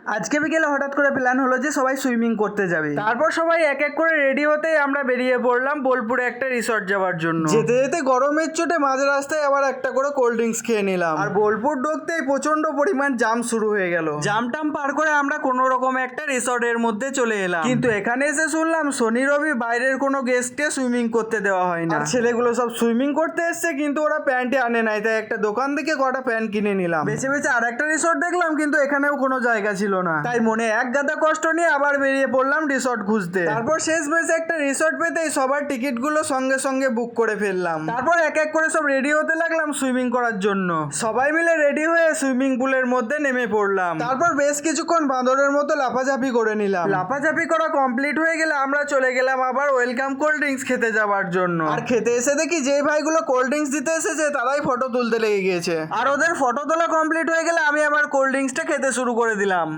আজকে বিকেলে হঠাৎ করে প্ল্যান হলো যে সবাই সুইমিং করতে যাবে। তারপর সবাই এক এক করে রেডি হতে আমরা বেরিয়ে পড়লাম বোলপুরে একটা রিসর্ট যাওয়ার জন্য। যেতে যেতে গরমের চোটে মাঝ রাস্তায় আবার একটা করে কোল্ড ড্রিঙ্কস খেয়ে নিলাম। আর বোলপুর ঢুকতেই প্রচন্ড পরিমাণ জাম শুরু হয়ে গেল। জাম টাম পার করে আমরা কোনো রকম একটা রিসর্টের মধ্যে চলে এলাম। কিন্তু এখানে এসে শুনলাম শনি রবি বাইরের কোনো গেস্টকে সুইমিং করতে দেওয়া হয় না। ছেলেগুলো সব সুইমিং করতে এসছে কিন্তু ওরা প্যান্টে আনে নাই, তাই একটা দোকান থেকে কটা প্যান্ট কিনে নিলাম। বেছে বেছে আর একটা রিসর্ট দেখলাম কিন্তু এখানেও কোনো জায়গা ছিল না, তাই মনে এক গাদা কষ্ট নিয়ে আবার বেরিয়ে পড়লাম রিসর্ট খুঁজতে। তারপর শেষ মেশে একটা রিসর্ট পেতেই সবার টিকিট গুলো সঙ্গে সঙ্গে বুক করে ফেললাম। তারপর এক এক করে সব রেডি হতে লাগলাম সুইমিং করার জন্য। সবাই মিলে রেডি হয়ে সুইমিং পুলের মধ্যে নেমে পড়লাম। তারপর বেশ কিছুক্ষণ বাঁদরের মতো লাফাঝাপি করে নিলাম। লাফাঝাপি করা কমপ্লিট হয়ে গেলে আমরা চলে গেলাম আবার ওয়েলকাম কোল্ড ড্রিঙ্কস খেতে যাওয়ার জন্য। আর খেতে এসে দেখি যে ভাইগুলো কোল্ড ড্রিঙ্কস দিতে এসেছে তারাই ফটো তুলতে লেগে গিয়েছে। আর ওদের ফটো তোলা কমপ্লিট হয়ে গেলে আমি আবার কোল্ড ড্রিঙ্কসটা খেতে শুরু করে দিলাম।